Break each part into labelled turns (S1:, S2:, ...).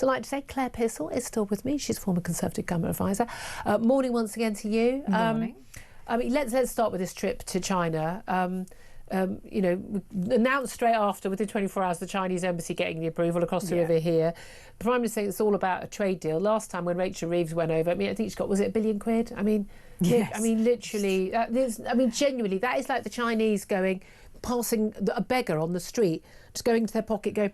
S1: delighted to say Claire Pearsall is still with me. She's former Conservative government advisor. Morning once again to you.
S2: Morning.
S1: I mean, let's start with this trip to China. You know, announced straight after, within 24 hours, the Chinese embassy getting the approval across the river here. The Prime Minister saying it's all about a trade deal. Last time when Rachel Reeves went over, I mean, I think she got, was it £1 billion? I mean,
S2: yes.
S1: I mean, literally, I mean, genuinely, that is like the Chinese passing a beggar on the street, just going into their pocket, go,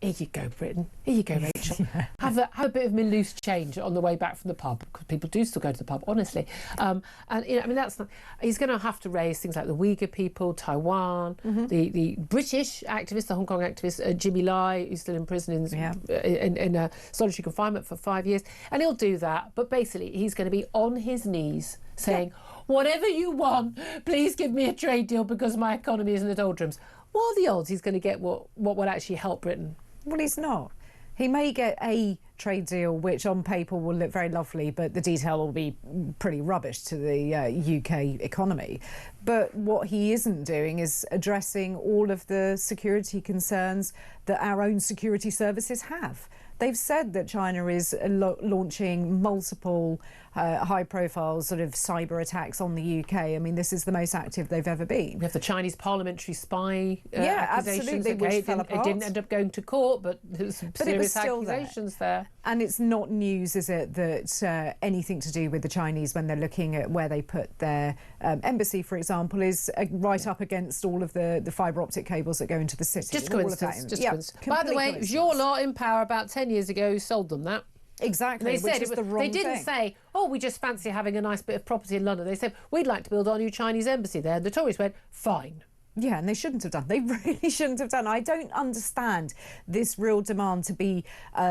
S1: here you go, Britain. Here you go, Rachel. Have a bit of me loose change on the way back from the pub, because people do still go to the pub, honestly. And you know, I mean, that's not. He's going to have to raise things like the Uyghur people, Taiwan, the British activist, the Hong Kong activist Jimmy Lai, who's still in prison in solitary confinement for 5 years, and he'll do that. But basically, he's going to be on his knees saying, whatever you want, please give me a trade deal because my economy is in the doldrums. What are the odds he's going to get what will actually help Britain?
S2: Well, he's not. He may get a trade deal which on paper will look very lovely, but the detail will be pretty rubbish to the UK economy. But what he isn't doing is addressing all of the security concerns that our own security services have. They've said that China is launching multiple high-profile sort of cyber attacks on the UK. I mean, this is the most active they've ever been.
S1: We have the Chinese parliamentary spy accusations.
S2: Absolutely, which fell apart.
S1: It didn't end up going to court, but there's some serious accusations there.
S2: And it's not news, is it, that anything to do with the Chinese, when they're looking at where they put their embassy, for example, is right up against all of the fibre optic cables that go into the city.
S1: Just coincidence. Just coincidence. By the way, it was your lot in power about 10 years ago who sold them that.
S2: Exactly,
S1: they didn't say, oh, we just fancy having a nice bit of property in London. They said, we'd like to build our new Chinese embassy there. And the Tories went, fine.
S2: Yeah, and they shouldn't have done. They really shouldn't have done. I don't understand this real demand to be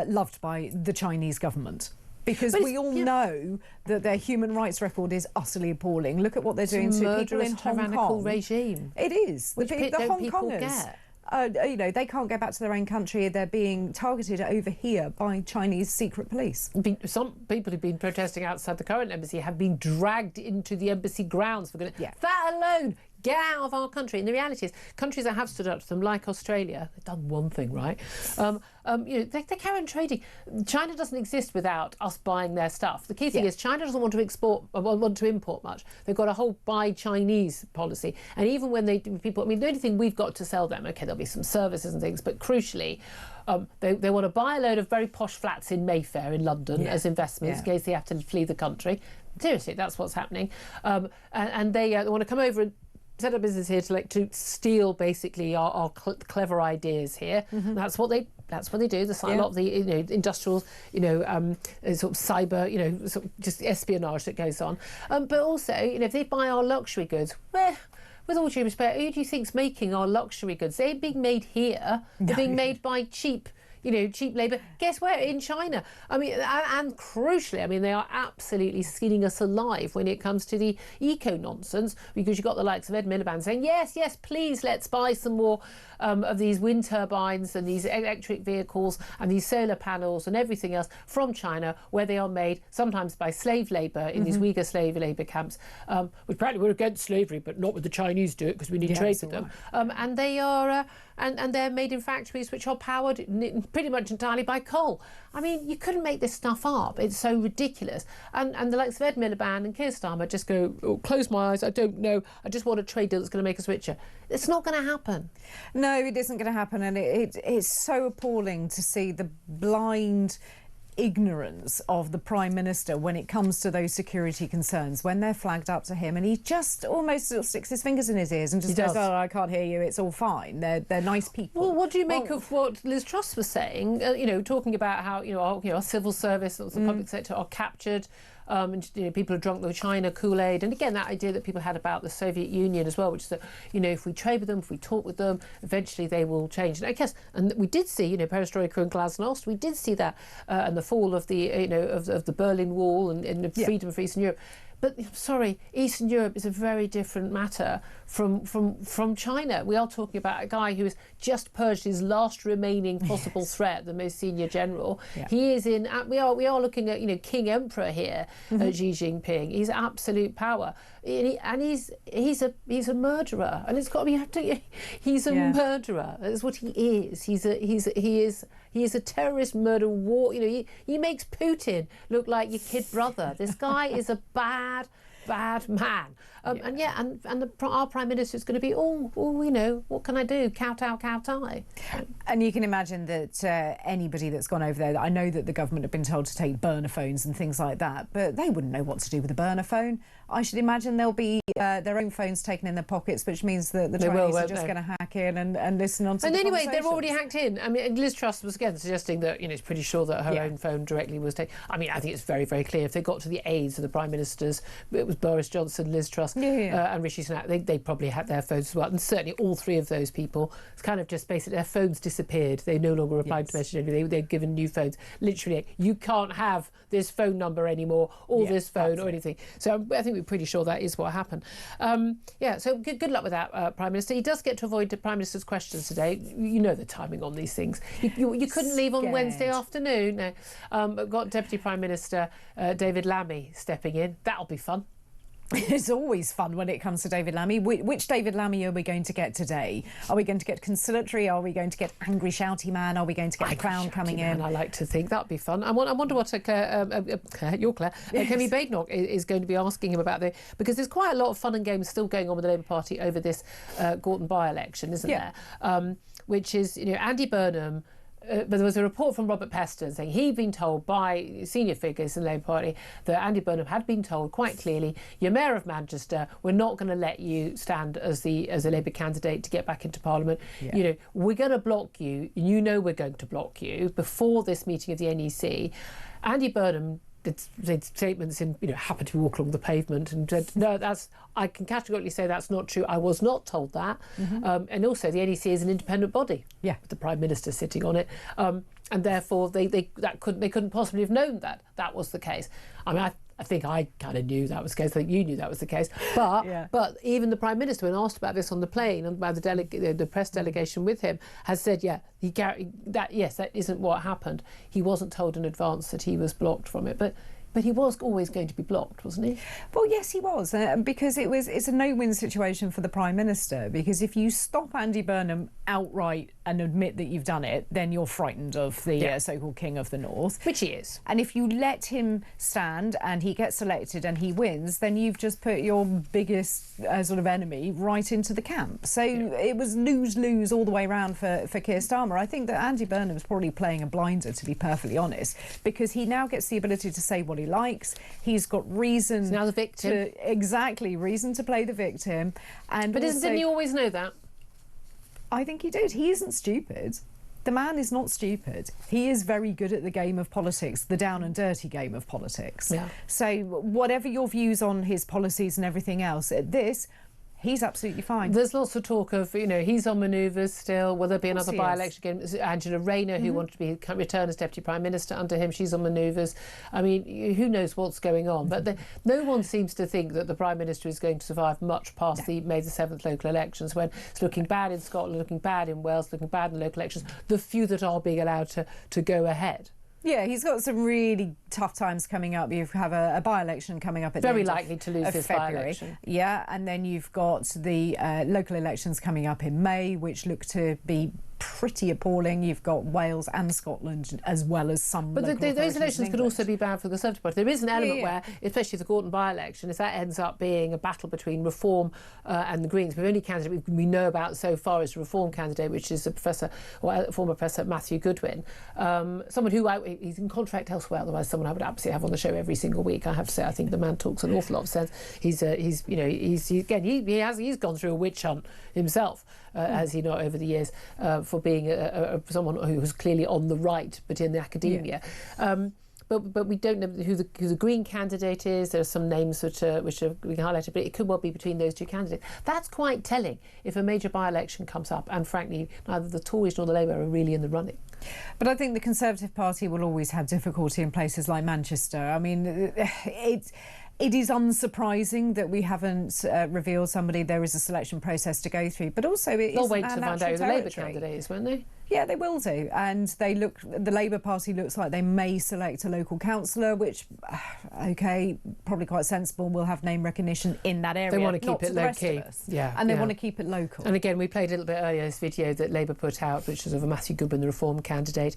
S2: loved by the Chinese government. Because we all know that their human rights record is utterly appalling. Look at what they're doing to people in Hong Kong.
S1: Regime.
S2: It is.
S1: Which
S2: the Hong Kongers. You know, they can't go back to their own country. They're being targeted over here by Chinese secret police.
S1: Some people who've been protesting outside the current embassy have been dragged into the embassy grounds for goodness. That alone, get out of our country. And the reality is, countries that have stood up to them, like Australia, they've done one thing right. You know, they carry on trading. China doesn't exist without us buying their stuff. The key thing is China doesn't want to import much. They've got a whole buy Chinese policy. And even when they do, people, I mean, the only thing we've got to sell them, okay, there'll be some services and things, but crucially, they want to buy a load of very posh flats in Mayfair in London as investments in case they have to flee the country. Seriously, that's what's happening. And they want to come over and set up business here to steal basically our clever ideas here. That's what they do. A lot of the industrial sort of cyber sort of just espionage that goes on. But also if they buy our luxury goods, with all due respect, who do you think's making our luxury goods? They're being made here. They're being made by cheap labour. Guess where? In China. I mean, and crucially, I mean, they are absolutely skinning us alive when it comes to the eco-nonsense, because you've got the likes of Ed Miliband saying, yes, please, let's buy some more of these wind turbines and these electric vehicles and these solar panels and everything else from China, where they are made sometimes by slave labour in these Uyghur slave labour camps, which apparently we're against slavery, but not with the Chinese do it because we need trade with them. And they are, and they're made in factories which are powered pretty much entirely by coal. I mean, you couldn't make this stuff up. It's so ridiculous. And the likes of Ed Miliband and Keir Starmer just go, close my eyes, I don't know, I just want a trade deal that's going to make us richer. It's not going to happen.
S2: No, it isn't going to happen. And it's so appalling to see the blind ignorance of the Prime Minister when it comes to those security concerns, when they're flagged up to him, and he just almost sort of sticks his fingers in his ears and just goes, oh, I can't hear you, it's all fine, they're nice people.
S1: Well, what do you make of what Liz Truss was saying, talking about how our civil service, the public sector are captured, and people are drunk with China Kool-Aid, and again that idea that people had about the Soviet Union as well, which is that if we trade with them, if we talk with them, eventually they will change. And I guess, and we did see perestroika and glasnost, we did see that, and the fall of the of the Berlin Wall and the freedom of Eastern Europe. But sorry, Eastern Europe is a very different matter from China. We are talking about a guy who has just purged his last remaining possible threat, the most senior general. He is in. We are looking at King Emperor here, Xi Jinping. He's absolute power, and he's a murderer. And it's got to be. He's a murderer. That's what he is. He He is a terrorist, murder, war. You know, he makes Putin look like your kid brother. This guy is a bad man. Our Prime Minister is going to be, you know, what can I do? Kowtow.
S2: And you can imagine that anybody that's gone over there, I know that the government have been told to take burner phones and things like that, but they wouldn't know what to do with a burner phone. I should imagine there'll be their own phones taken in their pockets, which means that the Chinese are just going to hack in and listen on to the
S1: anyway,
S2: conversations.
S1: they're already hacked in. I mean, Liz Truss was again suggesting that, you know, it's pretty sure that her own phone directly was taken. I mean, I think it's very, very clear. If they got to the aides of the Prime Ministers, it was Boris Johnson, Liz Truss and Rishi Sunak, they probably had their phones as well. And certainly all three of those people, it's kind of just basically their phones disappeared. They no longer replied to messages. They're given new phones. Literally, you can't have this phone number anymore or this phone or anything. So I think we're pretty sure that is what happened. So good luck with that, Prime Minister. He does get to avoid the Prime Minister's questions today. You know the timing on these things. You couldn't leave on Wednesday afternoon. No. We've got Deputy Prime Minister David Lammy stepping in. That'll be fun.
S2: It's always fun when it comes to David Lammy. Which David Lammy are we going to get today? Are we going to get conciliatory? Are we going to get angry, shouty man? Are we going to get the Crown coming in?
S1: I like to think that'd be fun. I wonder what Claire, Kemi Badenoch is going to be asking him about because there's quite a lot of fun and games still going on with the Labour Party over this Gorton by-election, isn't there? Which is, you know, Andy Burnham. But there was a report from Robert Peston saying he'd been told by senior figures in the Labour Party that Andy Burnham had been told quite clearly, you're Mayor of Manchester, we're not going to let you stand as a Labour candidate to get back into Parliament. You know, we're going to block you. You know we're going to block you. Before this meeting of the NEC, Andy Burnham did statements in, you know, happened to walk along the pavement and said, no, I can categorically say that's not true. I was not told that. And also the NEC is an independent body with the Prime Minister sitting on it. And therefore they couldn't possibly have known that was the case. I mean, I think I kind of knew that was the case. I think you knew that was the case. But even the Prime Minister, when asked about this on the plane and by the press delegation with him, has said, that isn't what happened. He wasn't told in advance that he was blocked from it. But he was always going to be blocked, wasn't he?
S2: Well, yes, he was, because it's a no-win situation for the Prime Minister, because if you stop Andy Burnham outright and admit that you've done it, then you're frightened of the so-called King of the North.
S1: Which he is.
S2: And if you let him stand and he gets elected and he wins, then you've just put your biggest sort of enemy right into the camp. So it was lose-lose all the way around for Keir Starmer. I think that Andy Burnham's probably playing a blinder, to be perfectly honest, because he now gets the ability to say what he likes. He's got reason.
S1: He's now the victim.
S2: Reason to play the victim. But
S1: didn't he always know that?
S2: I think he did. He isn't stupid. The man is not stupid. He is very good at the game of politics, the down and dirty game of politics. So whatever your views on his policies and everything else, at this, he's absolutely fine.
S1: There's lots of talk of, you know, he's on manoeuvres still. Will there be another by-election again? Angela Rayner, who wanted to return as Deputy Prime Minister under him, she's on manoeuvres. I mean, who knows what's going on? But no one seems to think that the Prime Minister is going to survive much past the May the 7th local elections, when it's looking bad in Scotland, looking bad in Wales, looking bad in local elections, the few that are being allowed to go ahead.
S2: Yeah, he's got some really tough times coming up. You have a by-election coming up at
S1: very
S2: the end
S1: likely to lose this
S2: February.
S1: By-election.
S2: Yeah, and then you've got the local elections coming up in May, which look to be pretty appalling. You've got Wales and Scotland, as well as some local authorities.
S1: Those elections could also be bad for the Conservative Party. There is an element where, especially the Gorton by-election, if that ends up being a battle between Reform and the Greens, the only candidate we know about so far is the Reform candidate, which is former Professor Matthew Goodwin, someone who he's in contract elsewhere. Otherwise, someone I would absolutely have on the show every single week. I have to say, I think the man talks an awful lot of sense. He's gone through a witch hunt himself, has he not, over the years, for being someone who was clearly on the right but in the academia. But we don't know who the Green candidate is. There are some names which are we can highlight, but it could well be between those two candidates. That's quite telling if a major by-election comes up, and frankly, neither the Tories nor the Labour are really in the running.
S2: But I think the Conservative Party will always have difficulty in places like Manchester. I mean, it is unsurprising that we haven't revealed somebody. There is a selection process to go through, but also
S1: they'll wait to find out who the Labour candidate is, won't they?
S2: Yeah, they will do. And the Labour Party looks like they may select a local councillor, which, OK, probably quite sensible. We'll have name recognition in that area.
S1: They want to keep it
S2: low
S1: low-key.
S2: Yeah. And they want to keep it local.
S1: And again, we played a little bit earlier this video that Labour put out, which was of a Matthew Goodman, the Reform candidate,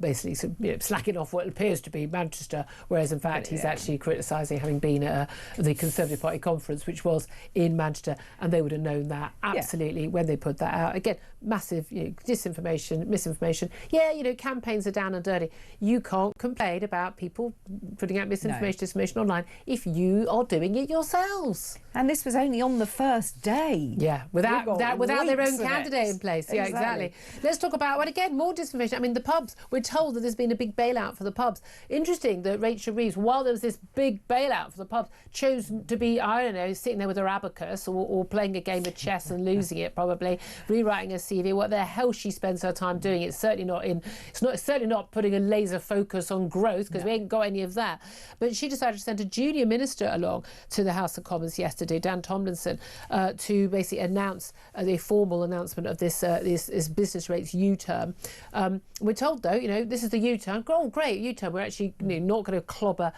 S1: basically slacking off what appears to be Manchester, whereas in fact he's actually criticising having been at the Conservative Party conference, which was in Manchester, and they would have known that absolutely when they put that out. Again, massive disinformation, misinformation. Campaigns are down and dirty. You can't complain about people putting out misinformation, disinformation online if you are doing it yourselves.
S2: And this was only on the first day.
S1: Yeah, without their own candidate in place. Yeah, exactly. Let's talk about, again, more disinformation. I mean, the pubs, we're told that there's been a big bailout for the pubs. Interesting that Rachel Reeves, while there was this big bailout for the pubs, chose to be, I don't know, sitting there with her abacus or playing a game of chess and losing it, probably, rewriting her CV. What the hell she spends her time doing? It's certainly not putting a laser focus on growth, because we ain't got any of that. But she decided to send a junior minister along to the House of Commons yesterday, Dan Tomlinson, to basically announce the formal announcement of this business rates U-turn. We're told, though, this is the U-turn. Oh, great, U-turn. We're actually not going to clobber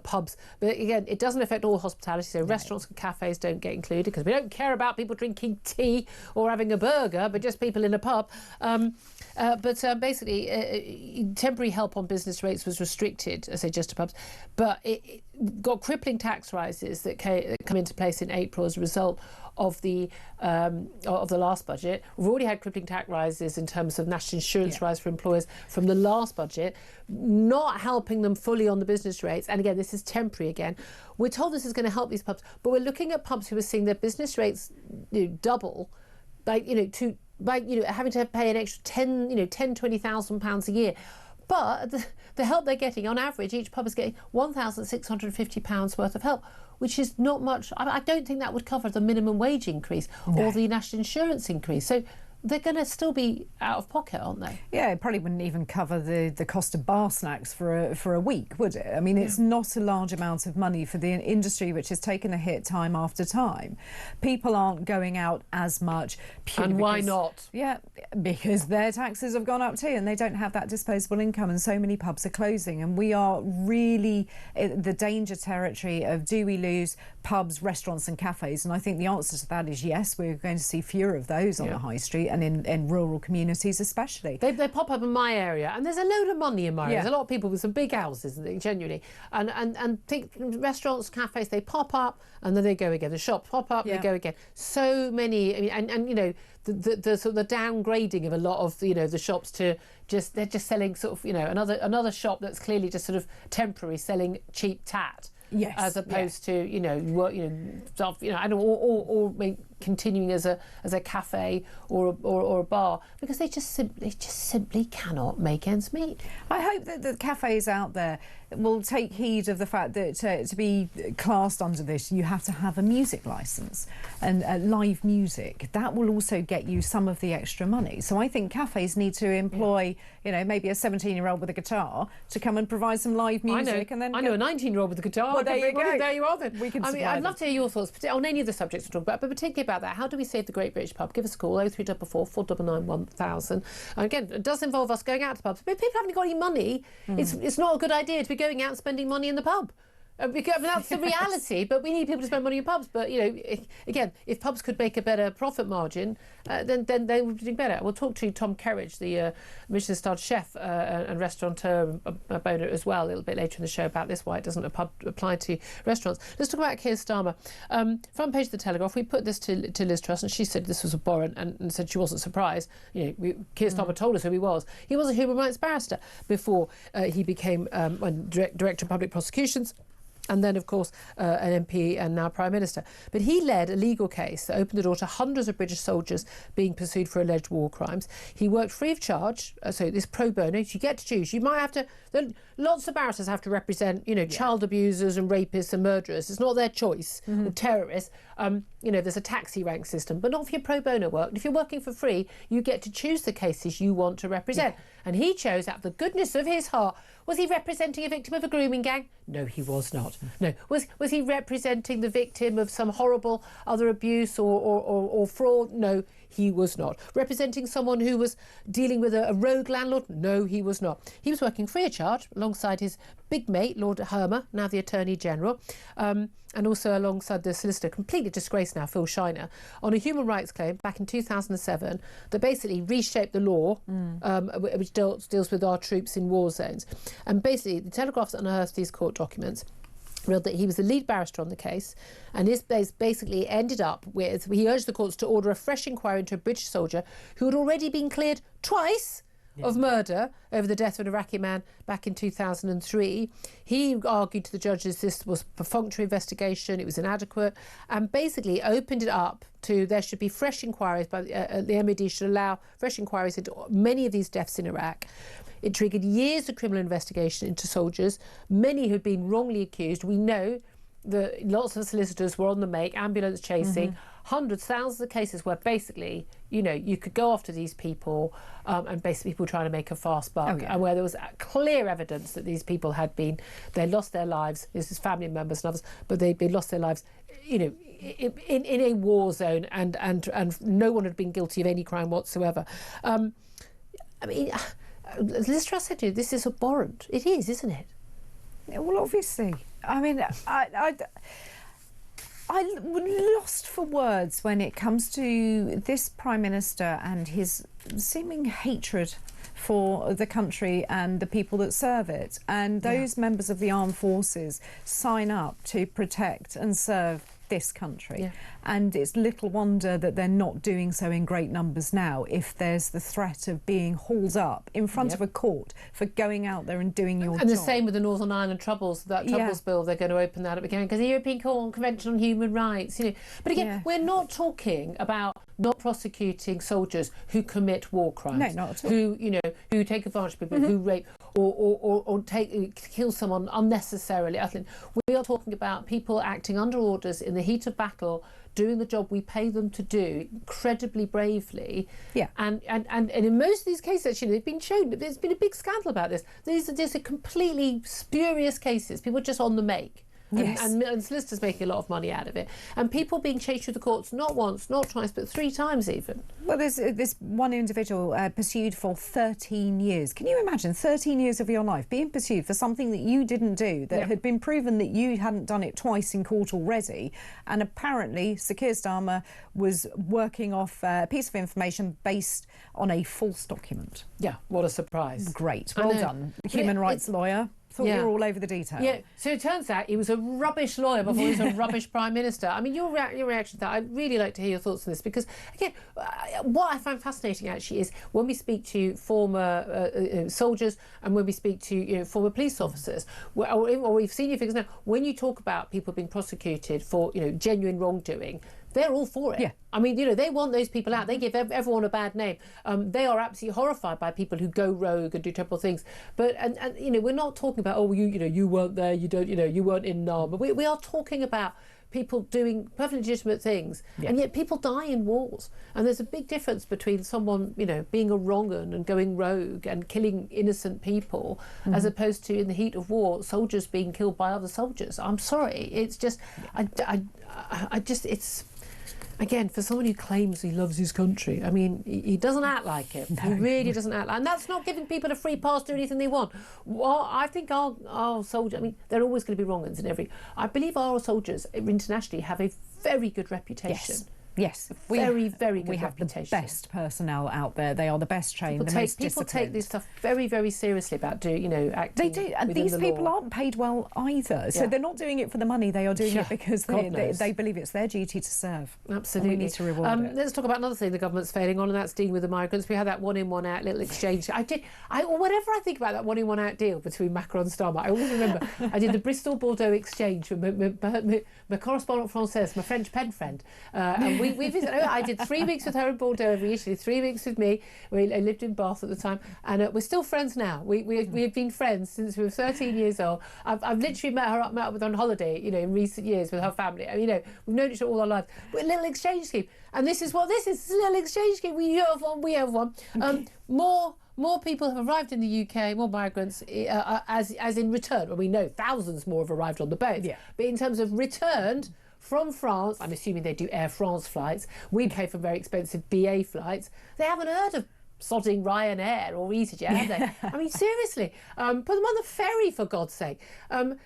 S1: pubs. But again, it doesn't affect all hospitality. So restaurants and cafes don't get included, because we don't care about people drinking tea or having a burger, but just people in a pub. Basically, temporary help on business rates was restricted, I say, just to pubs. But it got crippling tax rises that come into place in April as a result of the last budget. We've already had crippling tax rises in terms of national insurance rise for employers from the last budget, not helping them fully on the business rates. And again, this is temporary again. We're told this is going to help these pubs, but we're looking at pubs who are seeing their business rates double, having to pay an extra £20,000 a year. But the help they're getting, on average, each pub is getting £1,650 worth of help, which is not much. I don't think that would cover the minimum wage increase or the national insurance increase. So they're going to still be out of pocket, aren't they? Yeah,
S2: it probably wouldn't even cover the cost of bar snacks for a week, would it? I mean, it's not a large amount of money for the industry, which has taken a hit time after time. People aren't going out as much.
S1: And why not?
S2: Yeah, because their taxes have gone up too, and they don't have that disposable income, and so many pubs are closing. And we are really in the danger territory of, do we lose pubs, restaurants and cafes? And I think the answer to that is yes, we're going to see fewer of those on the high street, and in rural communities especially.
S1: They pop up in my area, and there's a load of money in my area. There's a lot of people with some big houses, genuinely. And think restaurants, cafes, they pop up and then they go again. The shops pop up, they go again. So many, and the sort of the downgrading of a lot of the shops to they're just selling sort of another shop that's clearly just sort of temporary, selling cheap tat.
S2: Yes,
S1: as opposed to stuff or continuing as a cafe or a bar, because they just simply cannot make ends meet.
S2: I hope that the cafes out there will take heed of the fact that to be classed under this, you have to have a music licence and live music. That will also get you some of the extra money. So I think cafes need to employ, maybe a 17-year-old with a guitar to come and provide some live music.
S1: I know a 19-year-old with a guitar.
S2: Well, there you go.
S1: There you are then.
S2: I'd
S1: love to hear your thoughts on any of the subjects we talk about, but particularly about that. How do we save the Great British Pub? Give us a call, 0344 499 1000. And again, it does involve us going out to pubs. But if people haven't got any money, it's not a good idea to be going out and spending money in the pub. Because that's the reality, but we need people to spend money in pubs. But, again, if pubs could make a better profit margin, then they would be doing better. We'll talk to Tom Kerridge, the Michelin-starred chef and restaurateur owner as well, a little bit later in the show about this, why it doesn't apply to restaurants. Let's talk about Keir Starmer. Front page of The Telegraph, we put this to Liz Truss, and she said this was abhorrent and said she wasn't surprised. Keir Starmer told us who he was. He was a human rights barrister before he became Director of Public Prosecutions, and then, of course, an MP and now Prime Minister. But he led a legal case that opened the door to hundreds of British soldiers being pursued for alleged war crimes. He worked free of charge, so this pro bono. You get to choose. You might have to... Lots of barristers have to represent, child abusers and rapists and murderers. It's not their choice, or terrorists. There's a taxi rank system, but not for your pro bono work. If you're working for free, you get to choose the cases you want to represent. And he chose, out of the goodness of his heart, was he representing a victim of a grooming gang? No, he was not. not. No. Was he representing the victim of some horrible other abuse or fraud? No, he was not. Representing someone who was dealing with a rogue landlord? No, he was not. He was working free of charge alongside his big mate, Lord Hermer, now the Attorney General, and also alongside the solicitor, completely disgraced now, Phil Shiner, on a human rights claim back in 2007 that basically reshaped the law, which deals with our troops in war zones. And basically, the Telegraph's unearthed these court documents, revealed that he was the lead barrister on the case, and this basically ended up with, he urged the courts to order a fresh inquiry into a British soldier who had already been cleared twice of murder over the death of an Iraqi man back in 2003. He argued to the judges this was a perfunctory investigation, it was inadequate, and basically opened it up to there should be fresh inquiries, by the MOD should allow fresh inquiries into many of these deaths in Iraq. It triggered years of criminal investigation into soldiers, many who had been wrongly accused. We know that lots of solicitors were on the make, ambulance chasing, hundreds, thousands of cases where basically, you know, you could go after these people and basically people trying to make a fast buck, and where there was clear evidence that these people had been, they lost their lives, this is family members and others, but they lost their lives, you know, in a war zone, and no one had been guilty of any crime whatsoever. I mean, Liz Truss said to you, this is abhorrent. It is, isn't it?
S2: Well, obviously. I mean, I'm lost for words when it comes to this Prime Minister and his seeming hatred for the country and the people that serve it. And those members of the armed forces sign up to protect and serve this country. And it's little wonder that they're not doing so in great numbers now if there's the threat of being hauled up in front of a court for going out there and doing your job.
S1: And the same with the Northern Ireland Troubles, that Troubles bill, they're going to open that up again because the European Convention on Human Rights, you know. But again, we're not talking about not prosecuting soldiers who commit war crimes.
S2: No, not at all.
S1: Who, you know, who take advantage of people, who rape or kill someone unnecessarily. We are talking about people acting under orders in the heat of battle, doing the job we pay them to do incredibly bravely. And in most of these cases, actually, they've been shown, there's been a big scandal about this. These are completely spurious cases. People are just on the make. And solicitors making a lot of money out of it. And people being chased through the courts not once, not twice, but 3 times even.
S2: Well, there's this one individual pursued for 13 years. Can you imagine 13 years of your life being pursued for something that you didn't do, that had been proven that you hadn't done it twice in court already? And apparently Sir Keir Starmer was working off a piece of information based on a false document.
S1: Yeah, what a surprise.
S2: Great, well done. Human rights lawyer. Thought you were all over the detail.
S1: Yeah, so it turns out he was a rubbish lawyer before he was a rubbish Prime Minister. I mean, your reaction to that, I'd really like to hear your thoughts on this, because, again, what I find fascinating, actually, is when we speak to former soldiers and when we speak to former police officers, or we've senior figures now, when you talk about people being prosecuted for, genuine wrongdoing, they're all for it.
S2: Yeah.
S1: I mean, they want those people out. They give everyone a bad name. They are absolutely horrified by people who go rogue and do terrible things. But and we're not talking about you weren't there, you weren't in Nam. But we are talking about people doing perfectly legitimate things, and yet people die in wars. And there's a big difference between someone being a wrong 'un and going rogue and killing innocent people, as opposed to in the heat of war, soldiers being killed by other soldiers. I'm sorry, it's just it's. Again, for someone who claims he loves his country, I mean, he doesn't act like it. No. He really doesn't act like it. And that's not giving people a free pass to do anything they want. Well, I think our soldiers, I mean, they're always going to be wrong uns in every... I believe our soldiers internationally have a very good reputation.
S2: Yes,
S1: very good reputation.
S2: We have the best personnel out there. They are the best trained, the most disciplined.
S1: People take this stuff very, very seriously about acting.
S2: They do, and these people aren't paid well either. So they're not doing it for the money. They are doing it because they believe it's their duty to serve.
S1: Absolutely,
S2: and we need to reward it.
S1: Let's talk about another thing the government's failing on, and that's dealing with the migrants. We had that one in, one out little exchange. Whenever I think about that one in, one out deal between Macron and Starmer, I always remember I did the Bristol-Bordeaux exchange with my correspondent française, my French pen friend, and we visited. I did 3 weeks with her in Bordeaux every year. She did 3 weeks with me. I lived in Bath at the time, and we're still friends now. We've been friends since we were 13 years old. I've literally met up with her on holiday, in recent years with her family. We've known each other all our lives. But a little exchange scheme, and this is what this is. This is a little exchange scheme. You have one, we have one. more people have arrived in the UK, more migrants, as in return. Well, we know thousands more have arrived on the boats.
S2: Yeah.
S1: But in terms of returned from France, I'm assuming they do Air France flights. We pay for very expensive BA flights. They haven't heard of sodding Ryanair or EasyJet, have they? I mean, seriously, put them on the ferry, for God's sake. And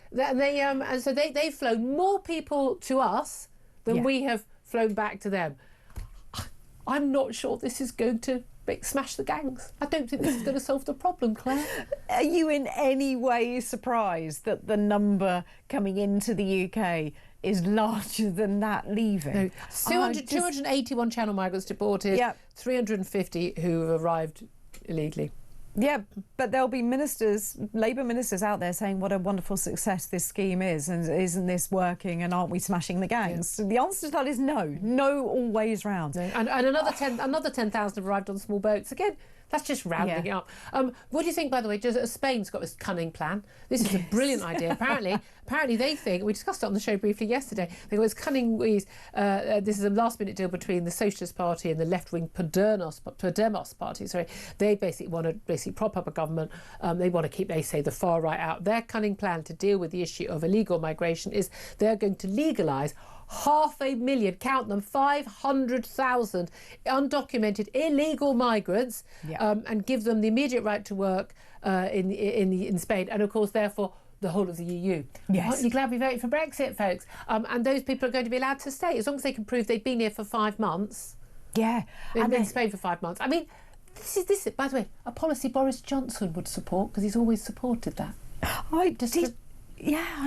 S1: so they've flown more people to us than we have flown back to them. I'm not sure this is going to smash the gangs. I don't think this is going to solve the problem, Claire.
S2: Are you in any way surprised that the number coming into the UK is larger than that leaving?
S1: No. 281 Channel migrants deported, 350 who have arrived illegally.
S2: Yeah, but there'll be ministers, Labour ministers out there saying what a wonderful success this scheme is, and isn't this working, and aren't we smashing the gangs? So the answer to that is no. No all ways round.
S1: No. And another 10,000 have arrived on small boats. Again, that's just rounding it up. What do you think, by the way? Spain's got this cunning plan. This is a brilliant idea. Apparently they think, we discussed it on the show briefly yesterday, they've got this cunning ways. This is a last-minute deal between the Socialist Party and the left-wing Podemos Party. Sorry, they basically want to prop up a government. They want to keep, they say, the far right out. Their cunning plan to deal with the issue of illegal migration is they're going to legalise 500,000, count them, 500,000 undocumented illegal migrants, and give them the immediate right to work in Spain, and of course, therefore, the whole of the EU.
S2: Yes.
S1: Aren't you glad we voted for Brexit, folks? And those people are going to be allowed to stay as long as they can prove they've been here for 5 months.
S2: Yeah,
S1: They've been in Spain for 5 months. I mean, this is, by the way, a policy Boris Johnson would support, because he's always supported that.
S2: I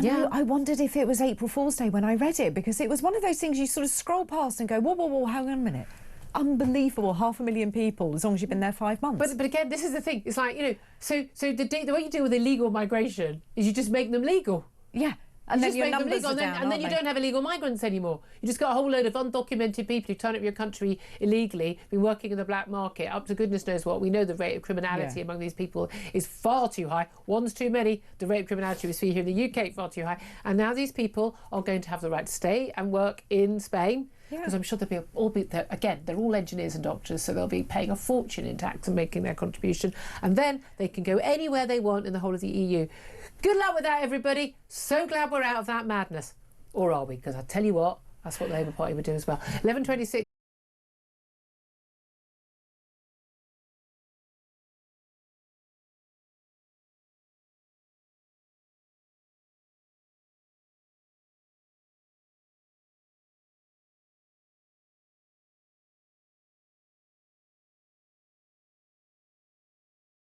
S2: know. I wondered if it was April Fool's Day when I read it, because it was one of those things you sort of scroll past and go, whoa, hang on a minute. Unbelievable, 500,000 people as long as you've been there 5 months.
S1: But again, this is the thing. It's like, so the way you deal with illegal migration is you just make them legal.
S2: Yeah. And then your numbers
S1: are down, and then you don't have illegal migrants anymore. You just got a whole load of undocumented people who turn up your country illegally, been working in the black market, up to goodness knows what. We know the rate of criminality among these people is far too high. One's too many. The rate of criminality we see here in the UK far too high. And now these people are going to have the right to stay and work in Spain. Because I'm sure they're all engineers and doctors, so they'll be paying a fortune in tax and making their contribution. And then they can go anywhere they want in the whole of the EU. Good luck with that, everybody. So glad we're out of that madness. Or are we? Because I tell you what, that's what the Labour Party would do as well. 11:26.